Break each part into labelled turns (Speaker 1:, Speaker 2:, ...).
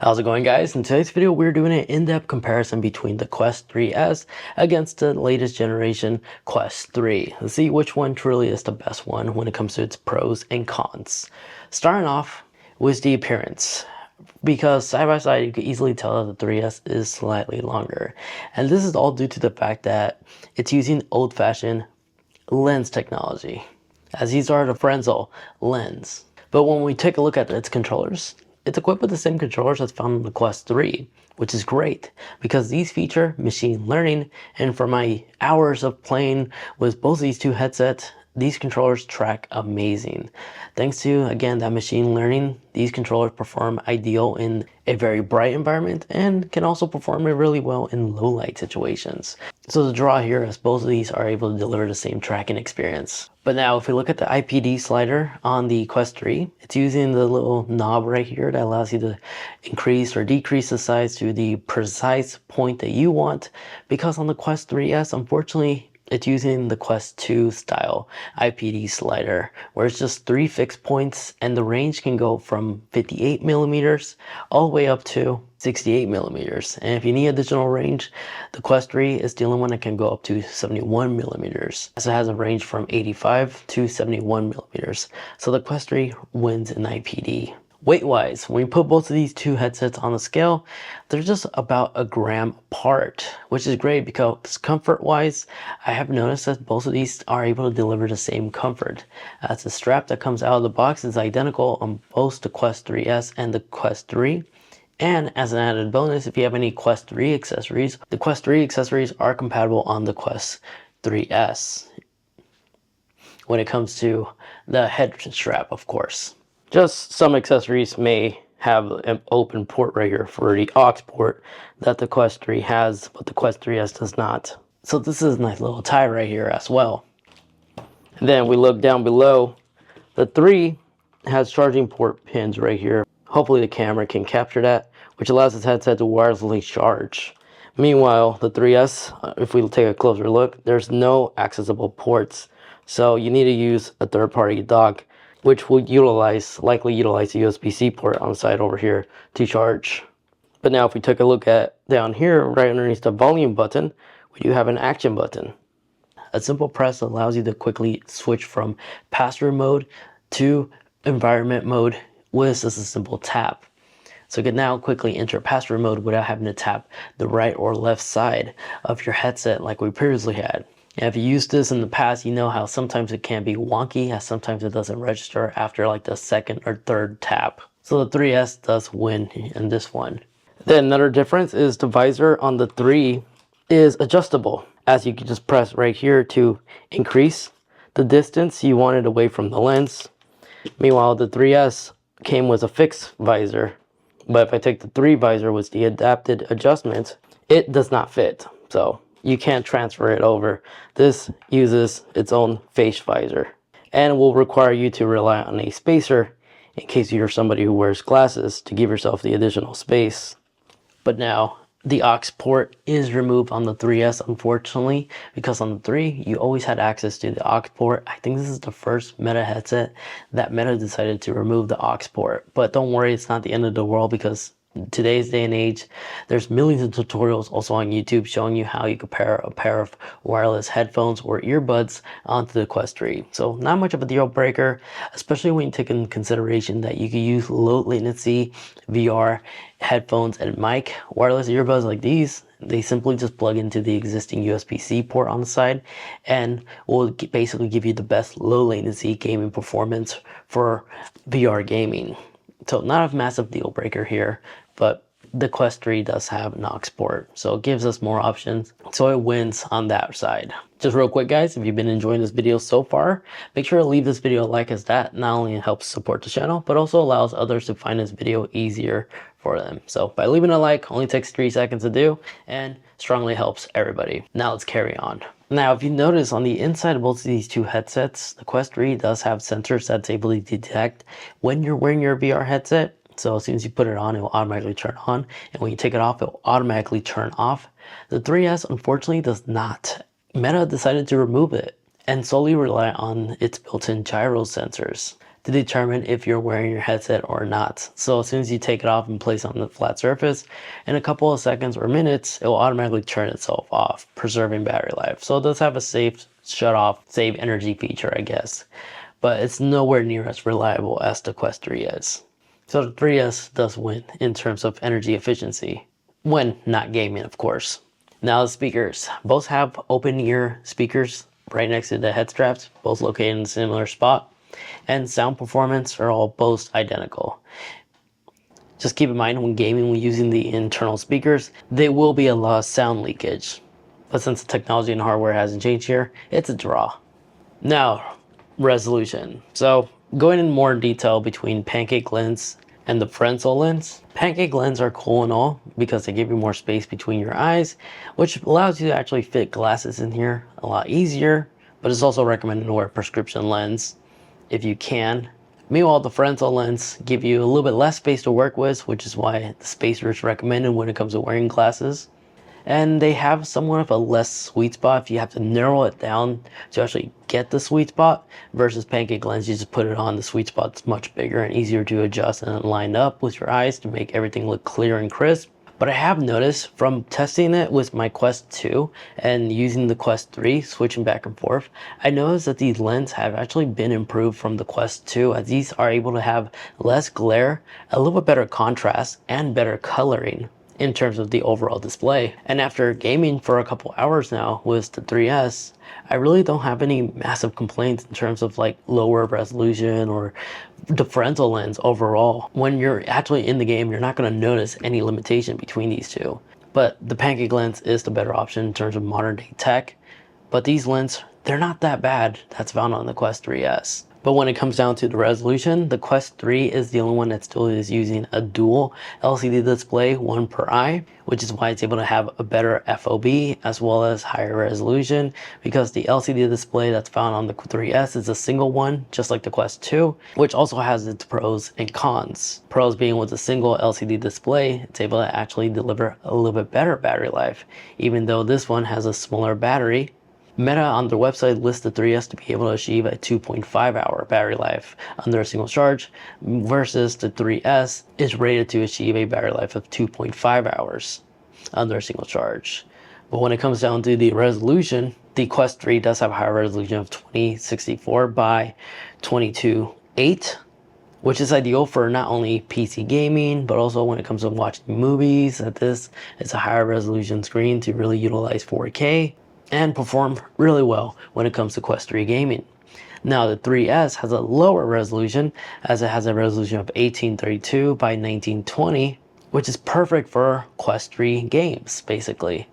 Speaker 1: How's it going, guys? In today's video, we're doing an in-depth comparison between the Quest 3S against the latest generation Quest 3. Let's see which one truly is the best one when it comes to its pros and cons. Starting off with the appearance. Because side by side, you can easily tell that the 3S is slightly longer. And this is all due to the fact that it's using old-fashioned lens technology, as these are the Fresnel lens. But when we take a look at its controllers, it's equipped with the same controllers that's found in the Quest 3, which is great because these feature machine learning, and for my hours of playing with both these two headsets, these controllers track amazing. Thanks to, again, that machine learning, these controllers perform ideal in a very bright environment and can also perform really well in low light situations. So the draw here is both of these are able to deliver the same tracking experience. But now if we look at the IPD slider on the Quest 3, it's using the little knob right here that allows you to increase or decrease the size to the precise point that you want, because on the Quest 3S, unfortunately, it's using the Quest 2 style IPD slider, where it's just 3 fixed points and the range can go from 58 millimeters all the way up to 68 millimeters. And if you need additional range, the Quest 3 is the only one that can go up to 71 millimeters. So it has a range from 85 to 71 millimeters. So the Quest 3 wins in IPD. Weight-wise, when you put both of these two headsets on the scale, they're just about a gram apart, which is great because comfort-wise, I have noticed that both of these are able to deliver the same comfort, as the strap that comes out of the box is identical on both the Quest 3S and the Quest 3. And as an added bonus, if you have any Quest 3 accessories, the Quest 3 accessories are compatible on the Quest 3S when it comes to the head strap, of course. Just some accessories may have an open port right here for the aux port that the Quest 3 has, but the Quest 3S does not. So this is a nice little tie right here as well. And then we look down below, the 3 has charging port pins right here. Hopefully the camera can capture that, which allows this headset to wirelessly charge. Meanwhile, the 3S, if we take a closer look, there's no accessible ports. So you need to use a third-party dock, which will likely utilize the USB-C port on the side over here to charge. But now if we take a look at down here, right underneath the volume button, we do have an action button. A simple press allows you to quickly switch from pass-through mode to environment mode with just a simple tap. So you can now quickly enter pass-through mode without having to tap the right or left side of your headset like we previously had. And if you used this in the past, you know how sometimes it can be wonky, as sometimes it doesn't register after like the second or third tap. So the 3S does win in this one. Then another difference is the visor on the 3 is adjustable, as you can just press right here to increase the distance you wanted away from the lens. Meanwhile, the 3S came with a fixed visor, but if I take the 3 visor with the adapted adjustment, it does not fit. So you can't transfer it over. This uses its own face visor and will require you to rely on a spacer in case you're somebody who wears glasses to give yourself the additional space. But now the aux port is removed on the 3S, unfortunately, because on the 3 you always had access to the aux port. I think this is the first Meta headset that Meta decided to remove the aux port, but don't worry, it's not the end of the world, because today's day and age, there's millions of tutorials also on YouTube showing you how you compare a pair of wireless headphones or earbuds onto the Quest 3. So not much of a deal breaker, especially when you take into consideration that you can use low latency VR headphones and mic. Wireless earbuds like these, they simply just plug into the existing USB-C port on the side and will basically give you the best low latency gaming performance for VR gaming. So not a massive deal breaker here, but the Quest 3 does have an aux port, so it gives us more options. So it wins on that side. Just real quick, guys, if you've been enjoying this video so far, make sure to leave this video a like, as that not only helps support the channel, but also allows others to find this video easier for them. So by leaving a like, only takes 3 seconds to do and strongly helps everybody. Now let's carry on. Now, if you notice on the inside of both of these two headsets, the Quest 3 does have sensors that's able to detect when you're wearing your VR headset. So as soon as you put it on, it will automatically turn on. And when you take it off, it will automatically turn off. The 3S, unfortunately, does not. Meta decided to remove it and solely rely on its built-in gyro sensors. to determine if you're wearing your headset or not. So as soon as you take it off and place it on the flat surface, in a couple of seconds or minutes, it will automatically turn itself off, preserving battery life. So it does have a safe shut off, save energy feature, I guess. But it's nowhere near as reliable as the Quest 3 is. So the 3S does win in terms of energy efficiency, when not gaming, of course. Now the speakers. Both have open ear speakers right next to the head straps, both located in a similar spot. And sound performance are all both identical. Just keep in mind when gaming, when using the internal speakers, there will be a lot of sound leakage. But since the technology and hardware hasn't changed here, it's a draw. Now, resolution. So going in more detail between Pancake lens and the Frenzel lens. Pancake lens are cool and all because they give you more space between your eyes, which allows you to actually fit glasses in here a lot easier, but it's also recommended to wear a prescription lens if you can. Meanwhile, the Frenzel lens give you a little bit less space to work with, which is why the spacer is recommended when it comes to wearing glasses. And they have somewhat of a less sweet spot if you have to narrow it down to actually get the sweet spot, versus Pancake lens, you just put it on, the sweet spot's much bigger and easier to adjust and line up with your eyes to make everything look clear and crisp. But I have noticed from testing it with my Quest 2 and using the Quest 3, switching back and forth, I noticed that these lenses have actually been improved from the Quest 2, as these are able to have less glare, a little bit better contrast, and better coloring in terms of the overall display. And after gaming for a couple hours now with the 3S, I really don't have any massive complaints in terms of like lower resolution or differential lens overall. When you're actually in the game, you're not going to notice any limitation between these two. But the Pancake lens is the better option in terms of modern day tech. But these lenses, they're not that bad that's found on the Quest 3S. But when it comes down to the resolution, the Quest 3 is the only one that still is using a dual LCD display, one per eye, which is why it's able to have a better FOV as well as higher resolution, because the LCD display that's found on the 3S is a single one, just like the Quest 2, which also has its pros and cons. Pros being with a single LCD display, it's able to actually deliver a little bit better battery life, even though this one has a smaller battery. Meta on their website lists the 3S to be able to achieve a 2.5 hour battery life under a single charge, versus the 3S is rated to achieve a battery life of 2.5 hours under a single charge. But when it comes down to the resolution, the Quest 3 does have a higher resolution of 2064 by 22:8, which is ideal for not only PC gaming, but also when it comes to watching movies. At this, it's a higher resolution screen to really utilize 4K and perform really well when it comes to Quest 3 gaming. Now the 3S has a lower resolution, as it has a resolution of 1832 by 1920, which is perfect for Quest 3 games basically.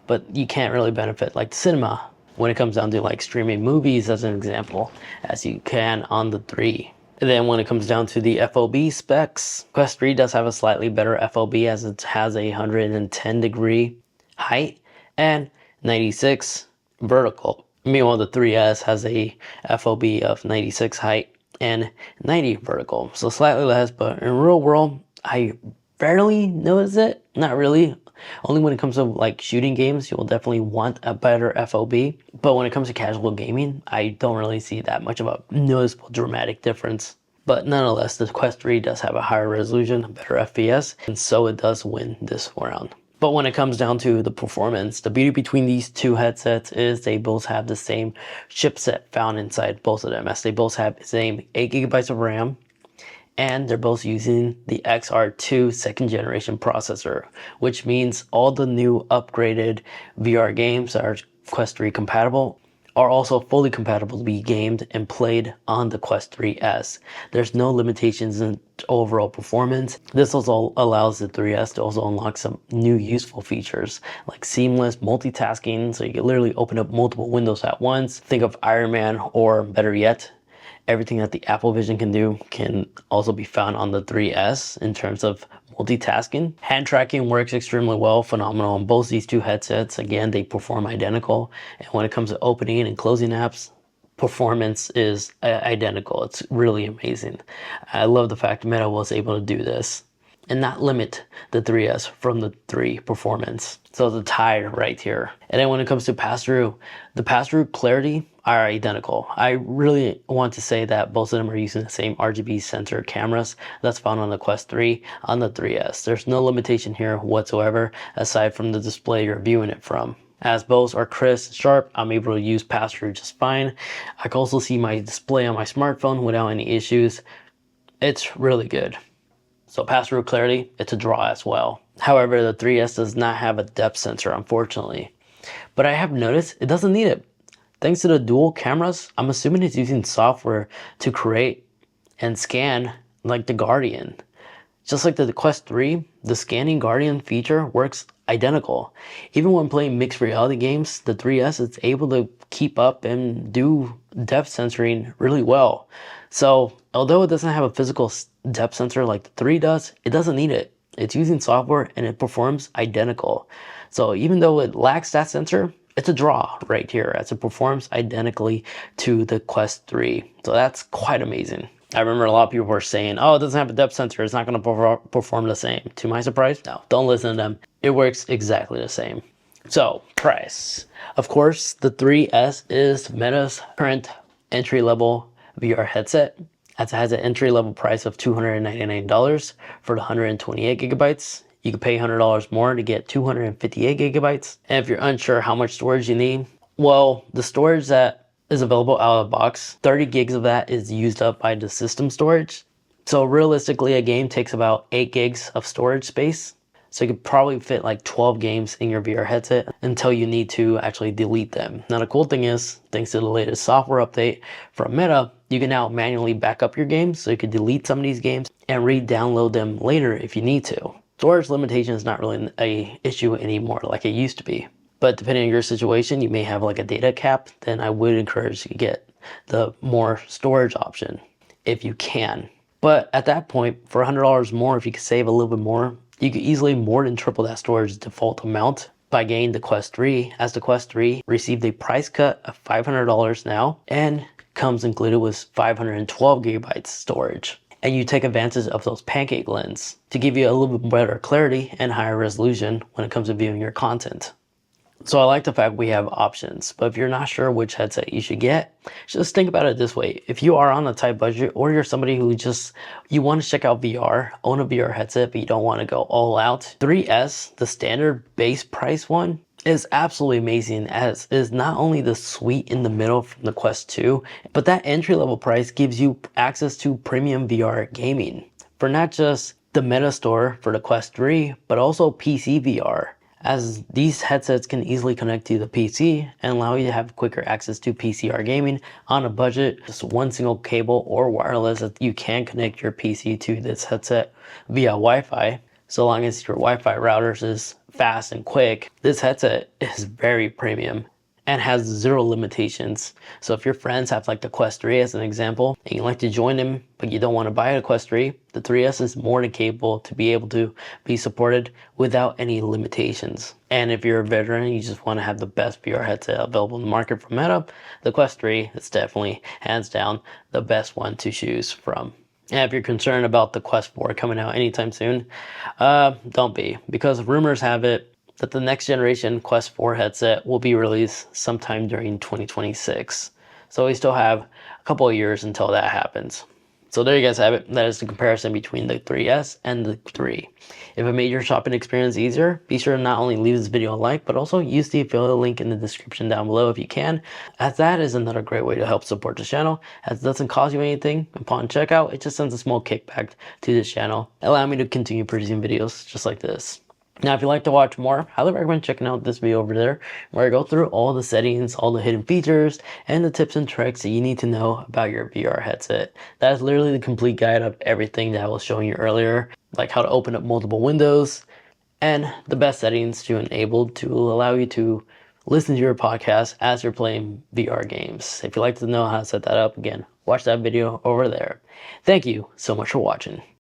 Speaker 1: But you can't really benefit like cinema when it comes down to like streaming movies as an example, as you can on the 3. And then when it comes down to the FOV specs, Quest 3 does have a slightly better FOV, as it has a 110 degree height and 96 vertical. Meanwhile, the 3S has a FOB of 96 height and 90 vertical. So slightly less, but in real world, I barely notice it. Not really. Only when it comes to like shooting games, you will definitely want a better FOB. But when it comes to casual gaming, I don't really see that much of a noticeable dramatic difference. But nonetheless, the Quest 3 does have a higher resolution, a better FPS, and so it does win this round. But when it comes down to the performance, the beauty between these two headsets is they both have the same chipset found inside both of them, as they both have the same 8 gigabytes of RAM, and they're both using the XR2 second generation processor, which means all the new upgraded VR games that are Quest 3 compatible are also fully compatible to be gamed and played on the Quest 3S. There's no limitations in overall performance. This also allows the 3S to also unlock some new useful features like seamless multitasking, so you can literally open up multiple windows at once. Think of Iron Man, or better yet, everything that the Apple Vision can do can also be found on the 3S in terms of multitasking. Hand tracking works extremely well, phenomenal on both these two headsets. Again, they perform identical. And when it comes to opening and closing apps, performance is identical. It's really amazing. I love the fact Meta was able to do this. and not limit the 3S from the 3 performance. So it's a tie right here. And then when it comes to pass-through, the pass-through clarity are identical. I really want to say that both of them are using the same RGB sensor cameras that's found on the Quest 3 on the 3S. There's no limitation here whatsoever aside from the display you're viewing it from. As both are crisp and sharp, I'm able to use pass-through just fine. I can also see my display on my smartphone without any issues. It's really good. So pass-through clarity, it's a draw as well. However, the 3S does not have a depth sensor, unfortunately. But I have noticed it doesn't need it. Thanks to the dual cameras, I'm assuming it's using software to create and scan like the Guardian. Just like the Quest 3, the scanning Guardian feature works identical. Even when playing mixed reality games, the 3S is able to keep up and do depth censoring really well. So although it doesn't have a physical depth sensor like the 3 does, it doesn't need it. It's using software and it performs identical. So even though it lacks that sensor, it's a draw right here as it performs identically to the Quest 3. So that's quite amazing. I remember a lot of people were saying, oh, it doesn't have a depth sensor, it's not going to perform the same. To my surprise, no, don't listen to them. It works exactly the same. So, price. Of course, the 3S is Meta's current entry-level VR headset, as it has an entry-level price of $299 for the 128 gigabytes. You could pay $100 more to get 258 gigabytes. And if you're unsure how much storage you need, well, the storage that is available out of the box, 30 gigs of that is used up by the system storage. So realistically, a game takes about 8 gigs of storage space. So you could probably fit like 12 games in your VR headset until you need to actually delete them. Now the cool thing is, thanks to the latest software update from Meta, you can now manually back up your games, so you can delete some of these games and re-download them later if you need to. Storage limitation is not really an issue anymore like it used to be. But depending on your situation, you may have like a data cap, then I would encourage you to get the more storage option if you can. But at that point, for $100 more, if you could save a little bit more, you could easily more than triple that storage default amount by getting the Quest 3, as the Quest 3 received a price cut of $500 now and comes included with 512 gigabytes storage. And you take advantage of those pancake lens to give you a little bit better clarity and higher resolution when it comes to viewing your content. So I like the fact we have options, but if you're not sure which headset you should get, just think about it this way. If you are on a tight budget or you're somebody who you want to check out VR, own a VR headset, but you don't want to go all out, 3S, the standard base price one, is absolutely amazing, as is not only the suite in the middle from the Quest 2, but that entry level price gives you access to premium VR gaming for not just the Meta Store for the Quest 3, but also PC VR, as these headsets can easily connect to the PC and allow you to have quicker access to PCR gaming on a budget. Just one single cable or wireless that you can connect your PC to this headset via Wi-Fi. So long as your Wi-Fi routers is fast and quick, this headset is very premium and has zero limitations. So if your friends have like the Quest 3 as an example, and you like to join them, but you don't want to buy a Quest 3, the 3S is more than capable to be able to be supported without any limitations. And if you're a veteran and you just want to have the best VR headset available in the market from Meta, the Quest 3 is definitely, hands down, the best one to choose from. And if you're concerned about the Quest 4 coming out anytime soon, don't be, because rumors have it that the next generation Quest 4 headset will be released sometime during 2026. So we still have a couple of years until that happens. So there you guys have it. That is the comparison between the 3S and the 3. If it made your shopping experience easier, be sure to not only leave this video a like, but also use the affiliate link in the description down below if you can, as that is another great way to help support the channel, as it doesn't cost you anything upon checkout. It just sends a small kickback to this channel, allowing me to continue producing videos just like this. Now, if you'd like to watch more, I highly recommend checking out this video over there, where I go through all the settings, all the hidden features, and the tips and tricks that you need to know about your VR headset. That is literally the complete guide of everything that I was showing you earlier, like how to open up multiple windows, and the best settings to enable to allow you to listen to your podcast as you're playing VR games. If you'd like to know how to set that up, again, watch that video over there. Thank you so much for watching.